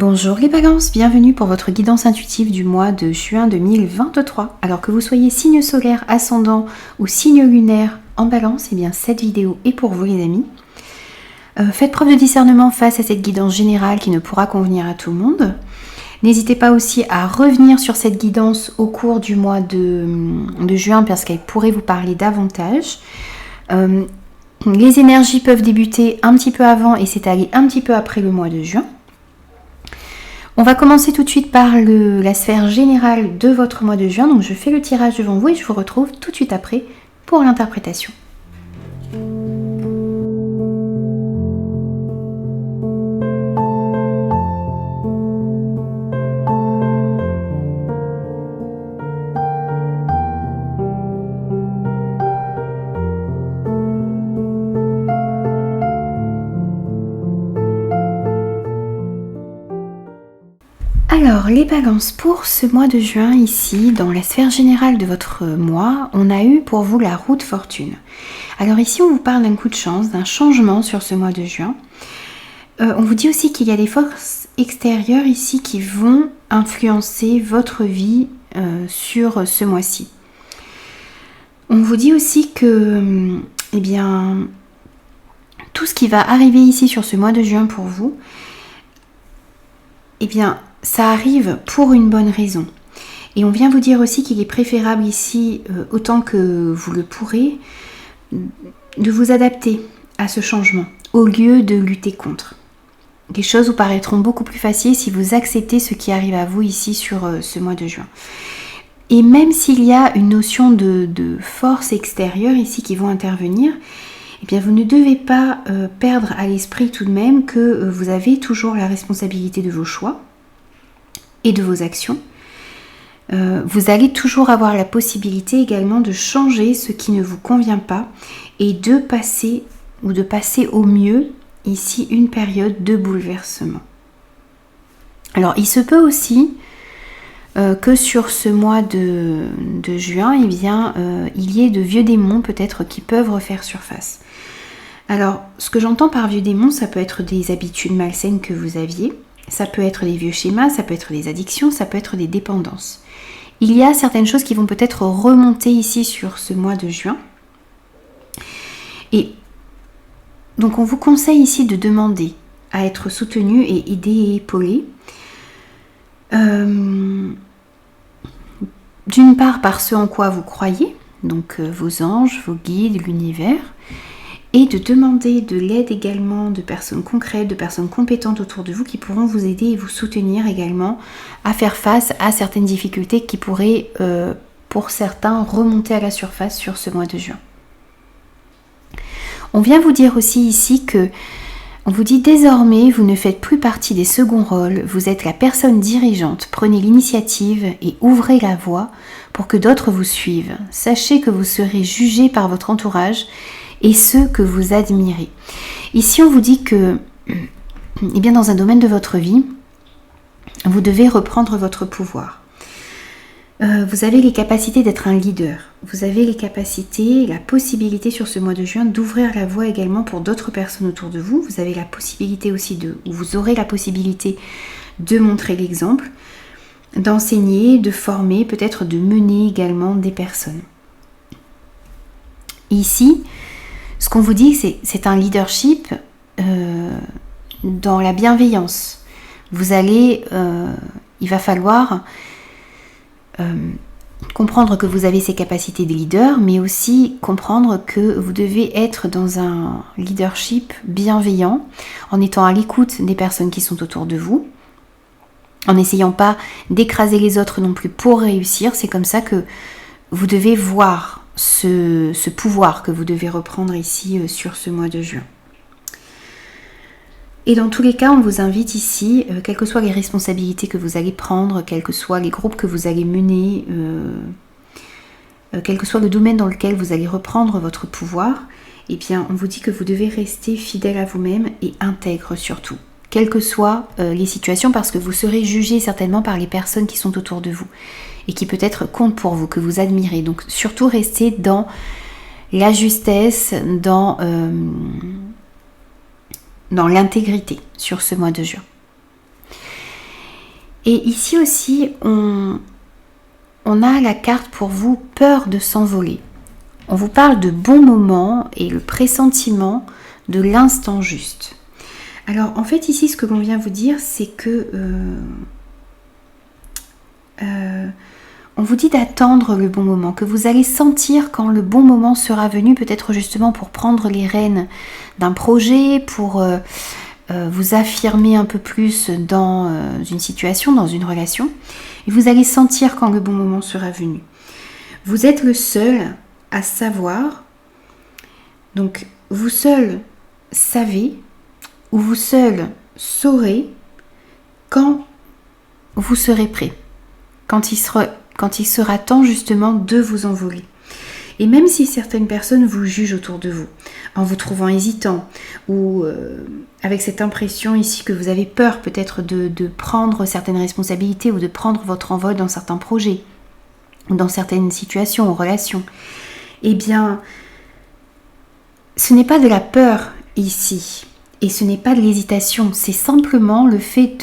Bonjour les balances, bienvenue pour votre guidance intuitive du mois de juin 2023. Alors que vous soyez signe solaire, ascendant ou signe lunaire en balance, eh bien cette vidéo est pour vous les amis. Faites preuve de discernement face à cette guidance générale qui ne pourra convenir à tout le monde. N'hésitez pas aussi à revenir sur cette guidance au cours du mois de juin parce qu'elle pourrait vous parler davantage. Les énergies peuvent débuter un petit peu avant et s'étaler un petit peu après le mois de juin. On va commencer tout de suite par la sphère générale de votre mois de juin. Donc je fais le tirage devant vous et je vous retrouve tout de suite après pour l'interprétation. Alors, les balances, pour ce mois de juin, ici, dans la sphère générale de votre mois, on a eu pour vous la roue de fortune. Alors ici, on vous parle d'un coup de chance, d'un changement sur ce mois de juin. On vous dit aussi qu'il y a des forces extérieures ici qui vont influencer votre vie sur ce mois-ci. On vous dit aussi que, eh bien, tout ce qui va arriver ici sur ce mois de juin pour vous, eh bien, ça arrive pour une bonne raison. Et on vient vous dire aussi qu'il est préférable ici, autant que vous le pourrez, de vous adapter à ce changement, au lieu de lutter contre. Les choses vous paraîtront beaucoup plus faciles si vous acceptez ce qui arrive à vous ici sur ce mois de juin. Et même s'il y a une notion de force extérieure ici qui vont intervenir, eh bien vous ne devez pas perdre à l'esprit tout de même que vous avez toujours la responsabilité de vos choix et de vos actions. Vous allez toujours avoir la possibilité également de changer ce qui ne vous convient pas et de passer au mieux ici une période de bouleversement. Alors il se peut aussi que sur ce mois de juin, eh bien, il y ait de vieux démons peut-être qui peuvent refaire surface. Alors ce que j'entends par vieux démons, ça peut être des habitudes malsaines que vous aviez. Ça peut être des vieux schémas, ça peut être des addictions, ça peut être des dépendances. Il y a certaines choses qui vont peut-être remonter ici sur ce mois de juin. Et donc on vous conseille ici de demander à être soutenu et aidé et épaulé. D'une part par ce en quoi vous croyez, donc vos anges, vos guides, l'univers. Et de demander de l'aide également de personnes concrètes, de personnes compétentes autour de vous qui pourront vous aider et vous soutenir également à faire face à certaines difficultés qui pourraient, pour certains, remonter à la surface sur ce mois de juin. On vient vous dire aussi ici que, on vous dit désormais, vous ne faites plus partie des seconds rôles, vous êtes la personne dirigeante, prenez l'initiative et ouvrez la voie pour que d'autres vous suivent. Sachez que vous serez jugé par votre entourage et ceux que vous admirez. Ici, on vous dit que, eh bien, dans un domaine de votre vie, vous devez reprendre votre pouvoir. Vous avez les capacités d'être un leader. Vous avez les capacités, la possibilité sur ce mois de juin d'ouvrir la voie également pour d'autres personnes autour de vous. Vous avez la possibilité aussi vous aurez la possibilité de montrer l'exemple, d'enseigner, de former, peut-être de mener également des personnes. Ici, ce qu'on vous dit, c'est un leadership dans la bienveillance. Il va falloir comprendre que vous avez ces capacités de leader, mais aussi comprendre que vous devez être dans un leadership bienveillant, en étant à l'écoute des personnes qui sont autour de vous, en n'essayant pas d'écraser les autres non plus pour réussir. C'est comme ça que vous devez voir ce pouvoir que vous devez reprendre ici sur ce mois de juin. Et dans tous les cas, on vous invite ici, quelles que soient les responsabilités que vous allez prendre, quels que soient les groupes que vous allez mener, quel que soit le domaine dans lequel vous allez reprendre votre pouvoir, eh bien, on vous dit que vous devez rester fidèle à vous-même et intègre surtout, quelles que soient les situations, parce que vous serez jugé certainement par les personnes qui sont autour de vous et qui peut-être comptent pour vous, que vous admirez. Donc surtout restez dans la justesse, dans l'intégrité sur ce mois de juin. Et ici aussi, on a la carte pour vous, peur de s'envoler. On vous parle de bons moments et le pressentiment de l'instant juste. Alors en fait ici ce que l'on vient vous dire c'est que on vous dit d'attendre le bon moment, que vous allez sentir quand le bon moment sera venu, peut-être justement pour prendre les rênes d'un projet, pour vous affirmer un peu plus dans une situation, dans une relation. Et vous allez sentir quand le bon moment sera venu. Vous êtes le seul à savoir, donc vous seul savez, ou vous seul saurez quand vous serez prêt, quand il sera temps justement de vous envoler. Et même si certaines personnes vous jugent autour de vous, en vous trouvant hésitant, ou avec cette impression ici que vous avez peur peut-être de prendre certaines responsabilités ou de prendre votre envol dans certains projets, ou dans certaines situations ou relations, eh bien, ce n'est pas de la peur ici, et ce n'est pas de l'hésitation, c'est simplement le fait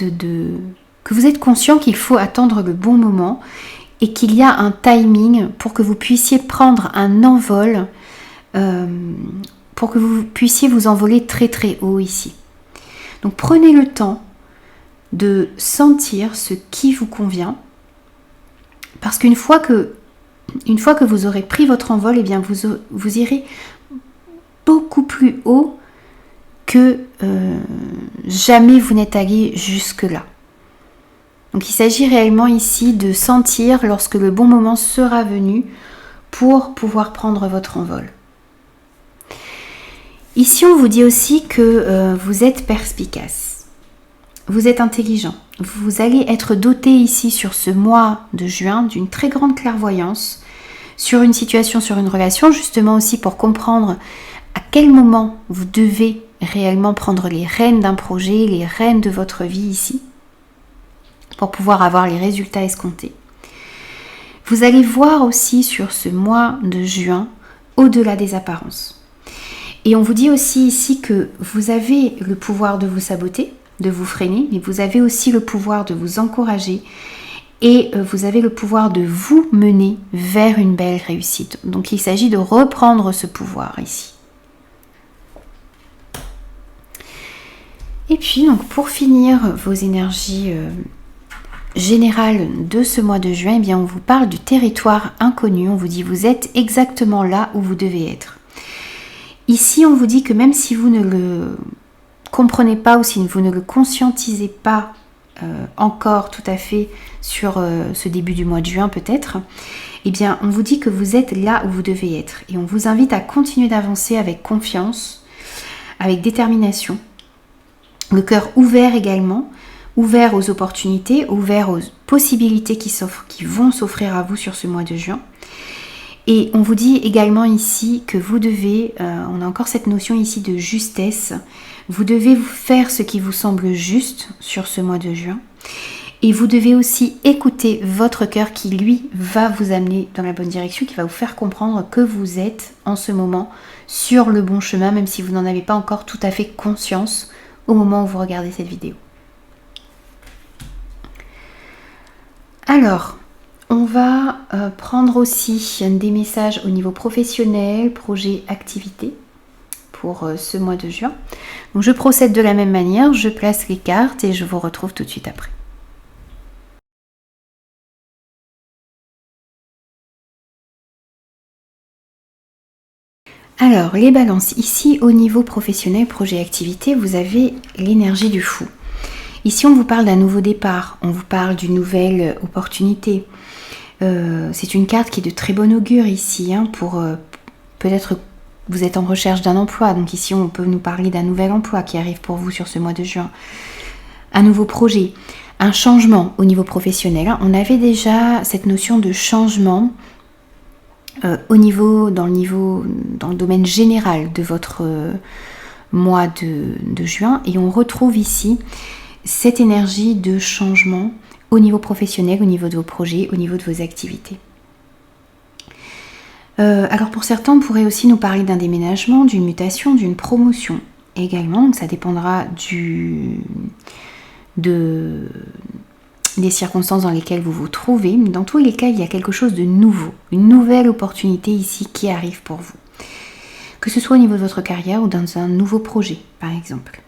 que vous êtes conscient qu'il faut attendre le bon moment et qu'il y a un timing pour que vous puissiez prendre un envol, pour que vous puissiez vous envoler très très haut ici. Donc prenez le temps de sentir ce qui vous convient, parce qu'une fois que vous aurez pris votre envol, eh bien vous irez beaucoup plus haut que jamais vous n'êtes allé jusque-là. Donc il s'agit réellement ici de sentir lorsque le bon moment sera venu pour pouvoir prendre votre envol. Ici on vous dit aussi que vous êtes perspicace, vous êtes intelligent, vous allez être doté ici sur ce mois de juin d'une très grande clairvoyance sur une situation, sur une relation, justement aussi pour comprendre à quel moment vous devez réellement prendre les rênes d'un projet, les rênes de votre vie ici, pour pouvoir avoir les résultats escomptés. Vous allez voir aussi sur ce mois de juin au-delà des apparences. Et on vous dit aussi ici que vous avez le pouvoir de vous saboter, de vous freiner, mais vous avez aussi le pouvoir de vous encourager et vous avez le pouvoir de vous mener vers une belle réussite. Donc il s'agit de reprendre ce pouvoir ici. Et puis donc pour finir vos énergies générales de ce mois de juin, eh bien on vous parle du territoire inconnu. On vous dit vous êtes exactement là où vous devez être. Ici on vous dit que même si vous ne le comprenez pas ou si vous ne le conscientisez pas encore tout à fait sur ce début du mois de juin peut-être, eh bien on vous dit que vous êtes là où vous devez être. Et on vous invite à continuer d'avancer avec confiance, avec détermination, le cœur ouvert également, ouvert aux opportunités, ouvert aux possibilités qui vont s'offrir à vous sur ce mois de juin. Et on vous dit également ici que vous devez, on a encore cette notion ici de justesse, vous devez vous faire ce qui vous semble juste sur ce mois de juin. Et vous devez aussi écouter votre cœur qui, lui, va vous amener dans la bonne direction, qui va vous faire comprendre que vous êtes en ce moment sur le bon chemin, même si vous n'en avez pas encore tout à fait conscience au moment où vous regardez cette vidéo. Alors, on va prendre aussi des messages au niveau professionnel, projet, activité pour ce mois de juin. Donc je procède de la même manière, je place les cartes et je vous retrouve tout de suite après. Alors, les balances, ici au niveau professionnel, projet, activité, vous avez l'énergie du fou. Ici, on vous parle d'un nouveau départ, on vous parle d'une nouvelle opportunité. C'est une carte qui est de très bon augure ici, hein, pour peut-être vous êtes en recherche d'un emploi. Donc ici, on peut nous parler d'un nouvel emploi qui arrive pour vous sur ce mois de juin. Un nouveau projet, un changement au niveau professionnel. Hein. On avait déjà cette notion de changement dans le domaine général de votre mois de juin. Et on retrouve ici cette énergie de changement au niveau professionnel, au niveau de vos projets, au niveau de vos activités. Alors pour certains, on pourrait aussi nous parler d'un déménagement, d'une mutation, d'une promotion également. Donc ça dépendra de des circonstances dans lesquelles vous vous trouvez. Dans tous les cas, il y a quelque chose de nouveau, une nouvelle opportunité ici qui arrive pour vous. Que ce soit au niveau de votre carrière ou dans un nouveau projet, par exemple.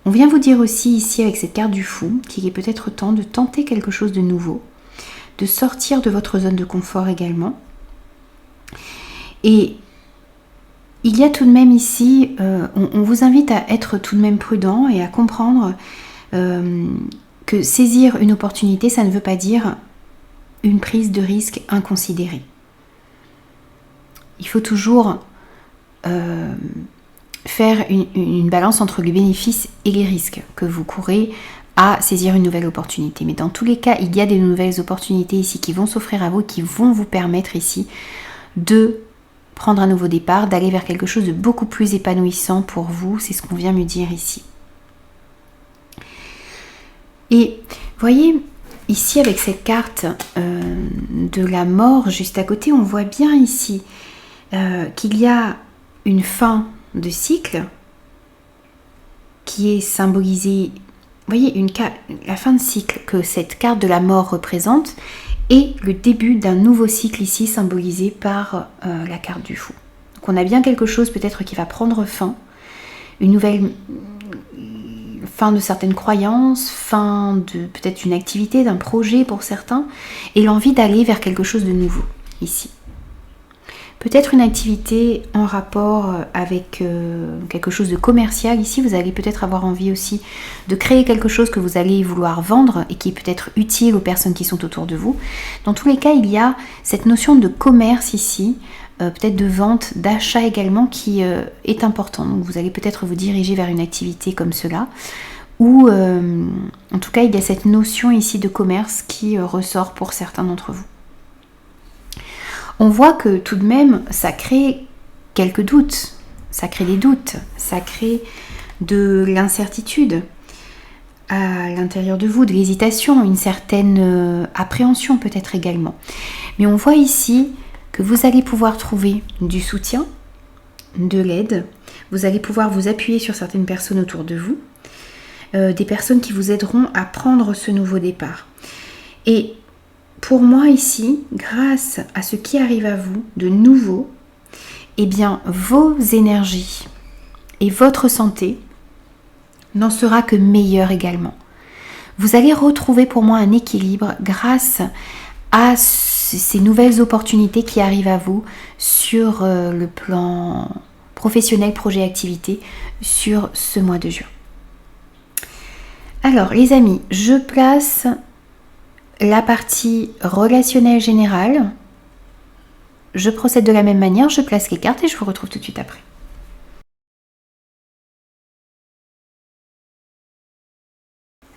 On vient vous dire aussi ici avec cette carte du fou qu'il est peut-être temps de tenter quelque chose de nouveau, de sortir de votre zone de confort également. Et il y a tout de même ici, on vous invite à être tout de même prudent et à comprendre que saisir une opportunité, ça ne veut pas dire une prise de risque inconsidérée. Il faut toujours faire une balance entre les bénéfices et les risques que vous courez à saisir une nouvelle opportunité. Mais dans tous les cas, il y a des nouvelles opportunités ici qui vont s'offrir à vous, qui vont vous permettre ici de prendre un nouveau départ, d'aller vers quelque chose de beaucoup plus épanouissant pour vous. C'est ce qu'on vient me dire ici. Et voyez, ici avec cette carte de la mort juste à côté, on voit bien ici qu'il y a une fin de cycle qui est symbolisée, vous voyez, la fin de cycle que cette carte de la mort représente et le début d'un nouveau cycle ici symbolisé par la carte du fou. Donc on a bien quelque chose peut-être qui va prendre fin, une nouvelle fin de certaines croyances, fin de peut-être une activité, d'un projet pour certains, et l'envie d'aller vers quelque chose de nouveau ici. Peut-être une activité en rapport avec quelque chose de commercial. Ici, vous allez peut-être avoir envie aussi de créer quelque chose que vous allez vouloir vendre et qui est peut-être utile aux personnes qui sont autour de vous. Dans tous les cas, il y a cette notion de commerce ici, peut-être de vente, d'achat également qui est important. Donc vous allez peut-être vous diriger vers une activité comme cela. Ou en tout cas, il y a cette notion ici de commerce qui ressort pour certains d'entre vous. On voit que tout de même, ça crée quelques doutes, ça crée des doutes, ça crée de l'incertitude à l'intérieur de vous, de l'hésitation, une certaine appréhension peut-être également. Mais on voit ici que vous allez pouvoir trouver du soutien, de l'aide, vous allez pouvoir vous appuyer sur certaines personnes autour de vous, des personnes qui vous aideront à prendre ce nouveau départ. Et pour moi ici, grâce à ce qui arrive à vous de nouveau, eh bien vos énergies et votre santé n'en sera que meilleure également. Vous allez retrouver pour moi un équilibre grâce à ces nouvelles opportunités qui arrivent à vous sur le plan professionnel, projet, activité, sur ce mois de juin. Alors les amis, je place la partie relationnelle générale. Je procède de la même manière, je place les cartes et je vous retrouve tout de suite après.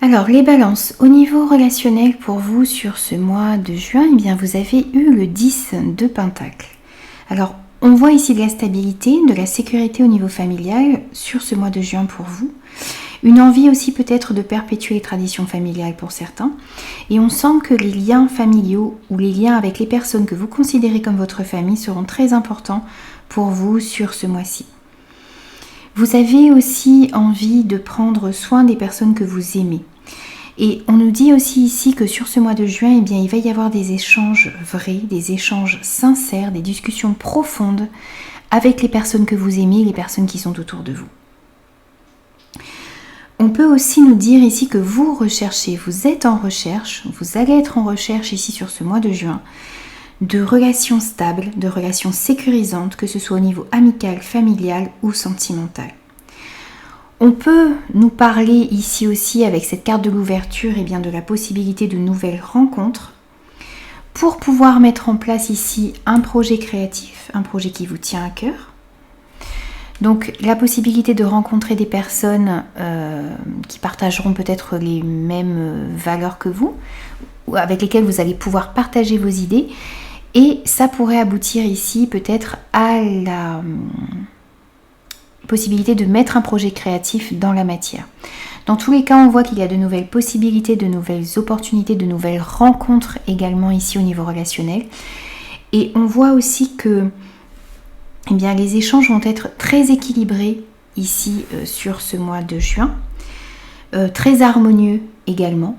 Alors les balances, au niveau relationnel pour vous sur ce mois de juin, eh bien vous avez eu le 10 de Pentacles. Alors on voit ici de la stabilité, de la sécurité au niveau familial sur ce mois de juin pour vous. Une envie aussi peut-être de perpétuer les traditions familiales pour certains. Et on sent que les liens familiaux ou les liens avec les personnes que vous considérez comme votre famille seront très importants pour vous sur ce mois-ci. Vous avez aussi envie de prendre soin des personnes que vous aimez. Et on nous dit aussi ici que sur ce mois de juin, eh bien, il va y avoir des échanges vrais, des échanges sincères, des discussions profondes avec les personnes que vous aimez, les personnes qui sont autour de vous. On peut aussi nous dire ici que vous recherchez, vous êtes en recherche, vous allez être en recherche ici sur ce mois de juin, de relations stables, de relations sécurisantes, que ce soit au niveau amical, familial ou sentimental. On peut nous parler ici aussi avec cette carte de l'ouverture et bien de la possibilité de nouvelles rencontres pour pouvoir mettre en place ici un projet créatif, un projet qui vous tient à cœur. Donc la possibilité de rencontrer des personnes qui partageront peut-être les mêmes valeurs que vous, ou avec lesquelles vous allez pouvoir partager vos idées. Et ça pourrait aboutir ici peut-être à la possibilité de mettre un projet créatif dans la matière. Dans tous les cas, on voit qu'il y a de nouvelles possibilités, de nouvelles opportunités, de nouvelles rencontres également ici au niveau relationnel. Et on voit aussi que eh bien, les échanges vont être très équilibrés ici sur ce mois de juin, très harmonieux également.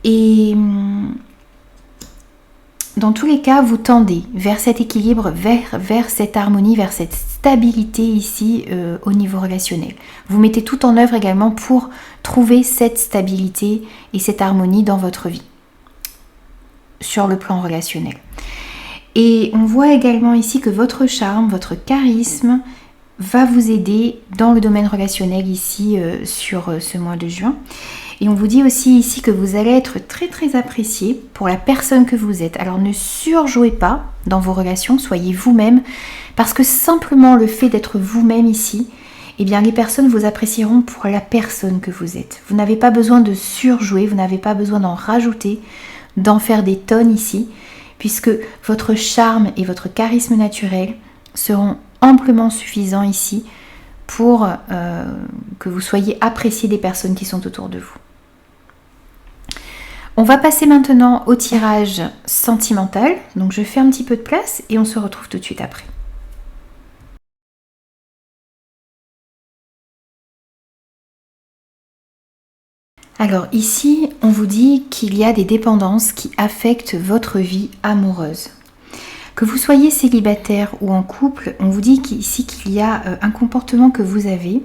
Et dans tous les cas, vous tendez vers cet équilibre, vers cette harmonie, vers cette stabilité ici au niveau relationnel. Vous mettez tout en œuvre également pour trouver cette stabilité et cette harmonie dans votre vie, sur le plan relationnel. Et on voit également ici que votre charme, votre charisme va vous aider dans le domaine relationnel ici sur ce mois de juin. Et on vous dit aussi ici que vous allez être très très apprécié pour la personne que vous êtes. Alors ne surjouez pas dans vos relations, soyez vous-même, parce que simplement le fait d'être vous-même ici, eh bien les personnes vous apprécieront pour la personne que vous êtes. Vous n'avez pas besoin de surjouer, vous n'avez pas besoin d'en rajouter, d'en faire des tonnes ici, puisque votre charme et votre charisme naturel seront amplement suffisants ici pour que vous soyez apprécié des personnes qui sont autour de vous. On va passer maintenant au tirage sentimental. Donc je fais un petit peu de place et on se retrouve tout de suite après. Alors ici, on vous dit qu'il y a des dépendances qui affectent votre vie amoureuse. Que vous soyez célibataire ou en couple, on vous dit ici qu'il y a un comportement que vous avez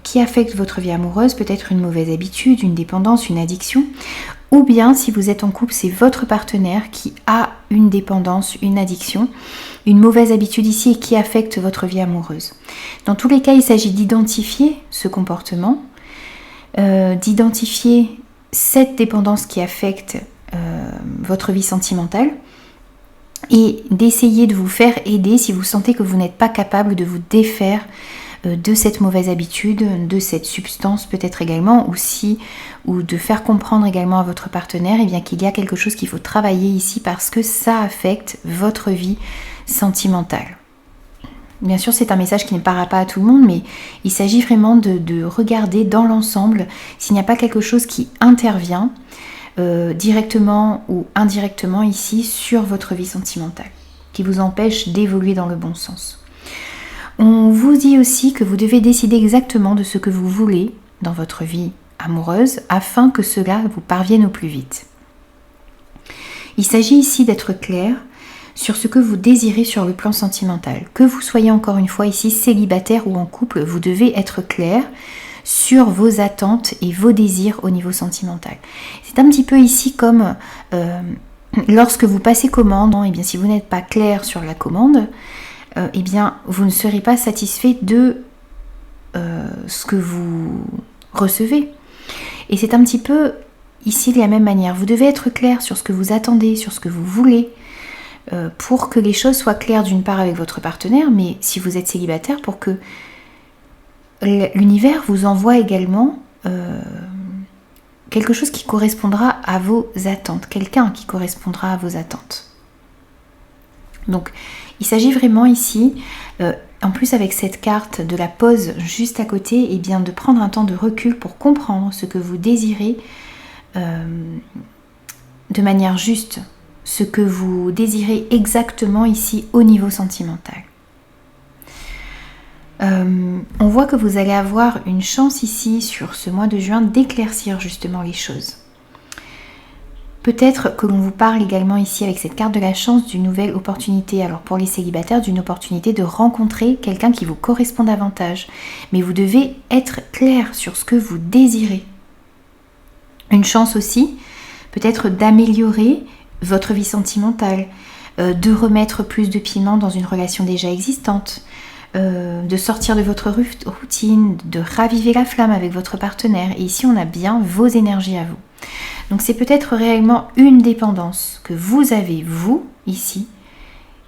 qui affecte votre vie amoureuse, peut-être une mauvaise habitude, une dépendance, une addiction, ou bien si vous êtes en couple, c'est votre partenaire qui a une dépendance, une addiction, une mauvaise habitude ici et qui affecte votre vie amoureuse. Dans tous les cas, il s'agit d'identifier ce comportement, d'identifier cette dépendance qui affecte votre vie sentimentale et d'essayer de vous faire aider si vous sentez que vous n'êtes pas capable de vous défaire de cette mauvaise habitude, de cette substance peut-être également, ou de faire comprendre également à votre partenaire eh bien, qu'il y a quelque chose qu'il faut travailler ici parce que ça affecte votre vie sentimentale. Bien sûr, c'est un message qui ne parlera pas à tout le monde, mais il s'agit vraiment de regarder dans l'ensemble s'il n'y a pas quelque chose qui intervient directement ou indirectement ici sur votre vie sentimentale, qui vous empêche d'évoluer dans le bon sens. On vous dit aussi que vous devez décider exactement de ce que vous voulez dans votre vie amoureuse afin que cela vous parvienne au plus vite. Il s'agit ici d'être clair sur ce que vous désirez sur le plan sentimental. Que vous soyez encore une fois ici célibataire ou en couple, vous devez être clair sur vos attentes et vos désirs au niveau sentimental. C'est un petit peu ici comme lorsque vous passez commande, et bien si vous n'êtes pas clair sur la commande, eh bien vous ne serez pas satisfait de ce que vous recevez. Et c'est un petit peu ici de la même manière. Vous devez être clair sur ce que vous attendez, sur ce que vous voulez, pour que les choses soient claires d'une part avec votre partenaire, mais si vous êtes célibataire, pour que l'univers vous envoie également quelque chose qui correspondra à vos attentes, quelqu'un qui correspondra à vos attentes. Donc, il s'agit vraiment ici, en plus avec cette carte de la pause juste à côté, eh bien de prendre un temps de recul pour comprendre ce que vous désirez de manière juste, ce que vous désirez exactement ici au niveau sentimental. On voit que vous allez avoir une chance ici sur ce mois de juin d'éclaircir justement les choses. Peut-être que l'on vous parle également ici avec cette carte de la chance d'une nouvelle opportunité. Alors pour les célibataires, d'une opportunité de rencontrer quelqu'un qui vous correspond davantage. Mais vous devez être clair sur ce que vous désirez. Une chance aussi, peut-être d'améliorer votre vie sentimentale, de remettre plus de piment dans une relation déjà existante, de sortir de votre routine, de raviver la flamme avec votre partenaire. Et ici, on a bien vos énergies à vous. Donc c'est peut-être réellement une dépendance que vous avez, vous, ici,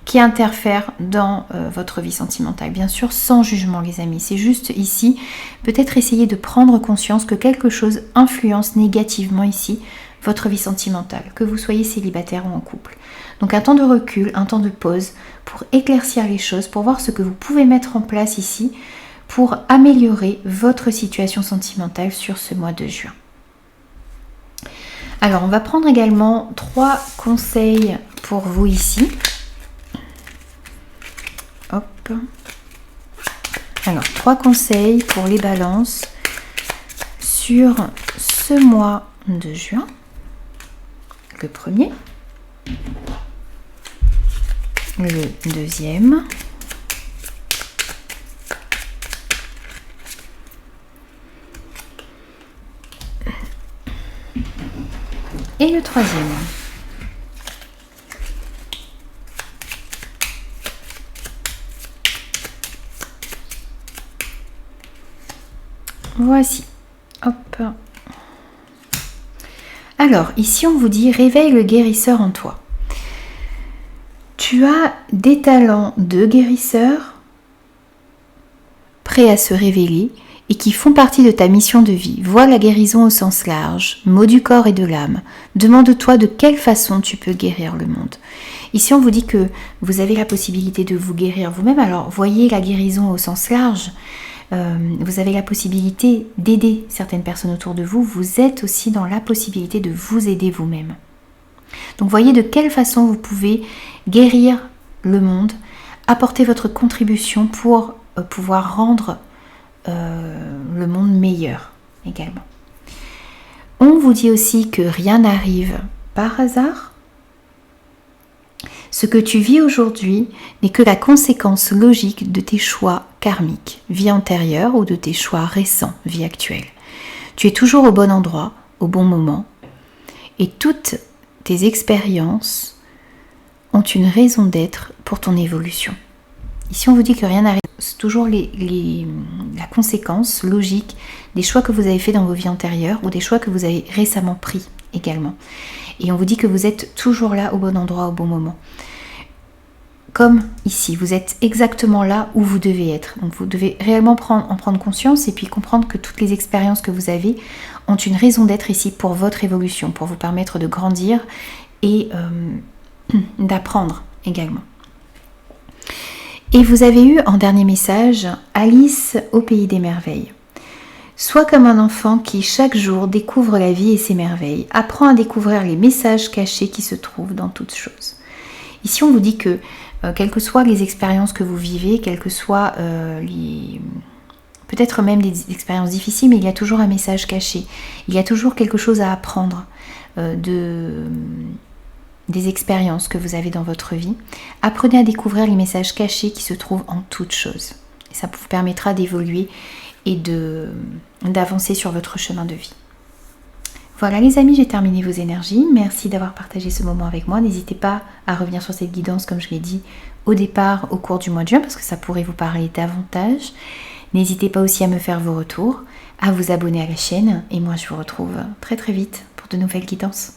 qui interfère dans votre vie sentimentale. Bien sûr, sans jugement, les amis. C'est juste ici, peut-être essayer de prendre conscience que quelque chose influence négativement ici votre vie sentimentale, que vous soyez célibataire ou en couple. Donc un temps de recul, un temps de pause pour éclaircir les choses, pour voir ce que vous pouvez mettre en place ici pour améliorer votre situation sentimentale sur ce mois de juin. Alors, on va prendre également 3 conseils pour vous ici. Hop. Alors, 3 conseils pour les balances sur ce mois de juin, le premier, le deuxième, et le troisième. Voici. Hop. Alors, ici, on vous dit « Réveille le guérisseur en toi ». Tu as des talents de guérisseur prêts à se révéler et qui font partie de ta mission de vie. Vois la guérison au sens large, mot du corps et de l'âme. Demande-toi de quelle façon tu peux guérir le monde. Ici, on vous dit que vous avez la possibilité de vous guérir vous-même. Alors, voyez la guérison au sens large. Vous avez la possibilité d'aider certaines personnes autour de vous. Vous êtes aussi dans la possibilité de vous aider vous-même. Donc, voyez de quelle façon vous pouvez guérir le monde, apporter votre contribution pour pouvoir rendre le monde meilleur également. On vous dit aussi que rien n'arrive par hasard. Ce que tu vis aujourd'hui n'est que la conséquence logique de tes choix karmiques, vie antérieure ou de tes choix récents, vie actuelle. Tu es toujours au bon endroit, au bon moment, et toutes tes expériences ont une raison d'être pour ton évolution. Ici, on vous dit que rien n'arrive. C'est toujours la conséquence logique des choix que vous avez faits dans vos vies antérieures ou des choix que vous avez récemment pris également. Et on vous dit que vous êtes toujours là au bon endroit, au bon moment. Comme ici, vous êtes exactement là où vous devez être. Donc vous devez réellement en prendre conscience et puis comprendre que toutes les expériences que vous avez ont une raison d'être ici pour votre évolution, pour vous permettre de grandir et d'apprendre également. Et vous avez eu en dernier message Alice au pays des merveilles. Sois comme un enfant qui chaque jour découvre la vie et ses merveilles, apprend à découvrir les messages cachés qui se trouvent dans toutes choses. Ici on vous dit que quelles que soient les expériences que vous vivez, quelles que soient peut-être même des expériences difficiles, mais il y a toujours un message caché. Il y a toujours quelque chose à apprendre des expériences que vous avez dans votre vie. Apprenez à découvrir les messages cachés qui se trouvent en toutes choses. Et ça vous permettra d'évoluer et d'avancer sur votre chemin de vie. Voilà les amis, j'ai terminé vos énergies. Merci d'avoir partagé ce moment avec moi. N'hésitez pas à revenir sur cette guidance, comme je l'ai dit au départ, au cours du mois de juin, parce que ça pourrait vous parler davantage. N'hésitez pas aussi à me faire vos retours, à vous abonner à la chaîne. Et moi, je vous retrouve très très vite pour de nouvelles guidances.